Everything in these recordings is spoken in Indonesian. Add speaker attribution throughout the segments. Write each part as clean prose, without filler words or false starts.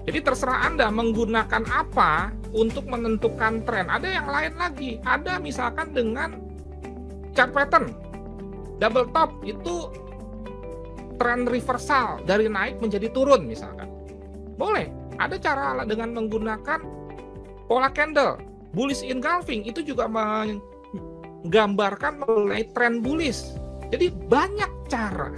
Speaker 1: Jadi terserah Anda menggunakan apa untuk menentukan tren. Ada yang lain lagi, ada misalkan dengan chart pattern, double top itu tren reversal dari naik menjadi turun misalkan. Boleh, ada cara dengan menggunakan pola candle, bullish engulfing, itu juga menggambarkan mengenai tren bullish. Jadi banyak cara.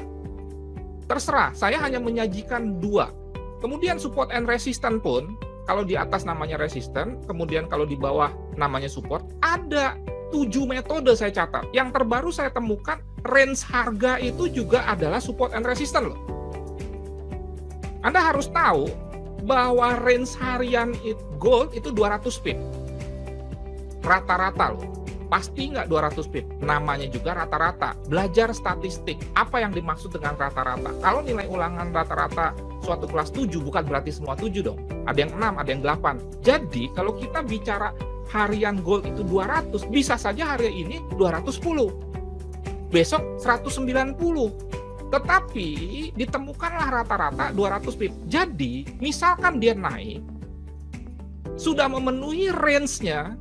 Speaker 1: Terserah, saya hanya menyajikan 2. Kemudian support and resistance pun, kalau di atas namanya resistance, kemudian kalau di bawah namanya support, ada 7 metode saya catat. Yang terbaru saya temukan, range harga itu juga adalah support and resistance loh. Anda harus tahu bahwa range harian gold itu 200 pip. Rata-rata loh. Pasti nggak 200 pip. Namanya juga rata-rata. Belajar statistik. Apa yang dimaksud dengan rata-rata? Kalau nilai ulangan rata-rata suatu kelas 7, bukan berarti semua 7 dong. Ada yang 6, ada yang 8. Jadi, kalau kita bicara harian gold itu 200, bisa saja hari ini 210. Besok 190. Tetapi, ditemukanlah rata-rata 200 pip. Jadi, misalkan dia naik, sudah memenuhi range-nya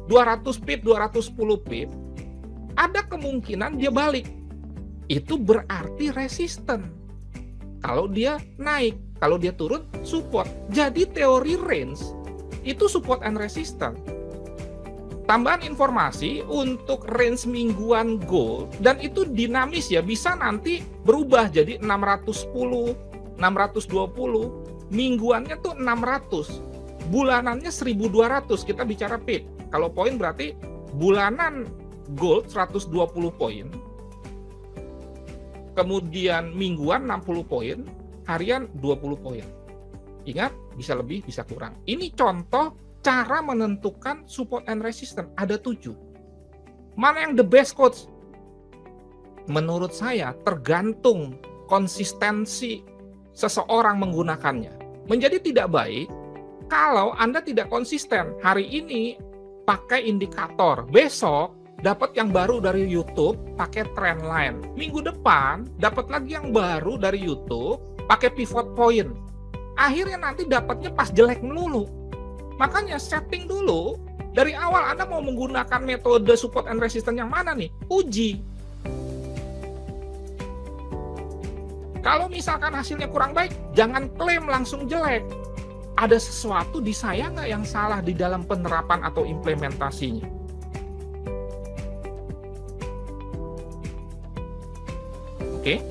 Speaker 1: 200 pip, 210 pip, ada kemungkinan dia balik. Itu berarti resisten. Kalau dia naik, kalau dia turun, support. Jadi teori range itu support and resistance. Tambahan informasi untuk range mingguan gold, dan itu dinamis ya, bisa nanti berubah jadi 610, 620, mingguannya tuh 600, bulanannya 1200, kita bicara pip. Kalau poin berarti bulanan gold 120 poin, kemudian mingguan 60 poin, harian 20 poin. Ingat, bisa lebih, bisa kurang. Ini contoh cara menentukan support and resistance. Ada 7. Mana yang the best, coach? Menurut saya, tergantung konsistensi seseorang menggunakannya. Menjadi tidak baik kalau Anda tidak konsisten. Hari ini pakai indikator, besok dapat yang baru dari YouTube pakai trend line. Minggu depan dapat lagi yang baru dari YouTube pakai pivot point. Akhirnya nanti dapatnya pas jelek melulu. Makanya setting dulu dari awal. Anda mau menggunakan metode support and resistance yang mana nih? Uji. Kalau misalkan hasilnya kurang baik, jangan klaim langsung jelek. Ada sesuatu di saya nggak yang salah di dalam penerapan atau implementasinya? Oke.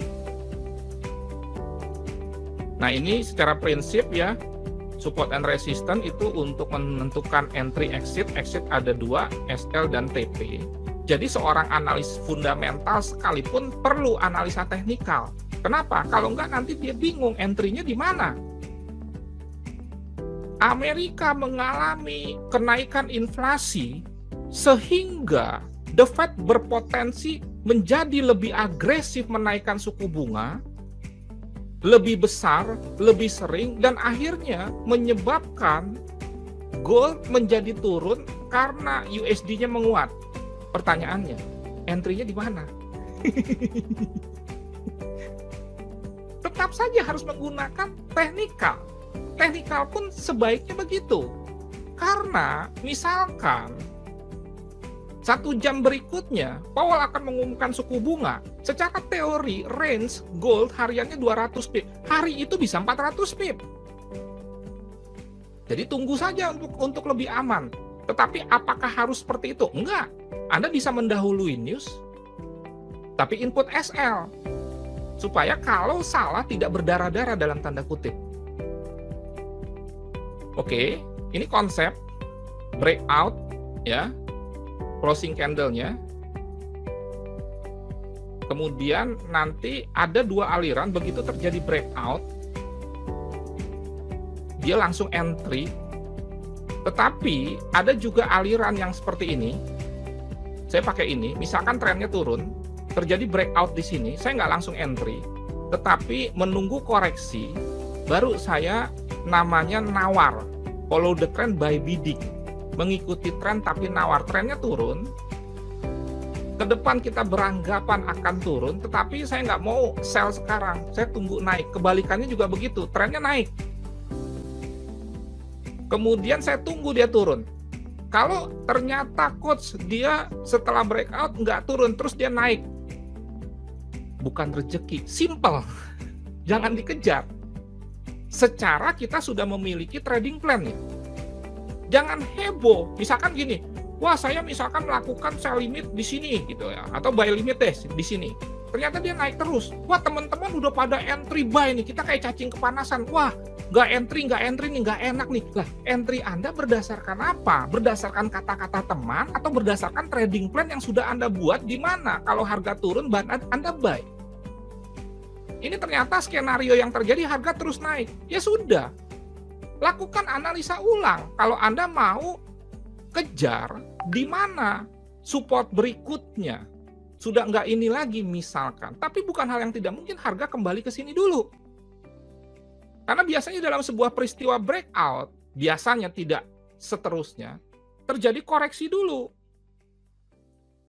Speaker 1: Nah, ini secara prinsip ya, support and resistance itu untuk menentukan entry exit. Exit ada 2, SL dan TP. Jadi seorang analis fundamental sekalipun perlu analisa teknikal. Kenapa? Kalau enggak nanti dia bingung entry-nya di mana. Amerika mengalami kenaikan inflasi sehingga The Fed berpotensi menjadi lebih agresif menaikkan suku bunga, lebih besar, lebih sering, dan akhirnya menyebabkan gold menjadi turun karena USD-nya menguat. Pertanyaannya, entry-nya di mana? Tetap saja harus menggunakan teknikal. Teknikal pun sebaiknya begitu. Karena misalkan 1 jam berikutnya Powell akan mengumumkan suku bunga. Secara teori range gold hariannya 200 pip. Hari itu bisa 400 pip. Jadi tunggu saja untuk lebih aman. Tetapi apakah harus seperti itu? Enggak. Anda bisa mendahului news, tapi input SL. Supaya kalau salah tidak berdarah-darah dalam tanda kutip. Oke, ini konsep breakout ya. Closing candle-nya. Kemudian nanti ada 2 aliran, begitu terjadi breakout, dia langsung entry. Tetapi ada juga aliran yang seperti ini. Saya pakai ini, misalkan trennya turun, terjadi breakout di sini, saya nggak langsung entry, tetapi menunggu koreksi, baru saya namanya nawar, follow the trend by bidding. Mengikuti tren tapi nawar. Trennya turun, ke depan kita beranggapan akan turun, tetapi saya nggak mau sell sekarang, saya tunggu naik. Kebalikannya juga begitu, trennya naik, Kemudian saya tunggu dia turun. Kalau ternyata coach dia setelah breakout nggak turun, terus dia naik. Bukan rezeki, simple. Jangan dikejar. Secara kita sudah memiliki trading plan ya. Jangan heboh. Misalkan gini, wah saya misalkan melakukan sell limit di sini gitu ya, atau buy limit deh di sini. Ternyata dia naik terus. Wah teman-teman udah pada entry buy nih, kita kayak cacing kepanasan. Wah nggak entry nih, nggak enak nih. Lah entry Anda berdasarkan apa? Berdasarkan kata-kata teman atau berdasarkan trading plan yang sudah Anda buat di mana? Kalau harga turun, Anda buy. Ini ternyata skenario yang terjadi, harga terus naik. Ya sudah, lakukan analisa ulang. Kalau Anda mau kejar di mana support berikutnya, sudah nggak ini lagi misalkan. Tapi bukan hal yang tidak mungkin harga kembali ke sini dulu. Karena biasanya dalam sebuah peristiwa breakout, biasanya tidak seterusnya, terjadi koreksi dulu.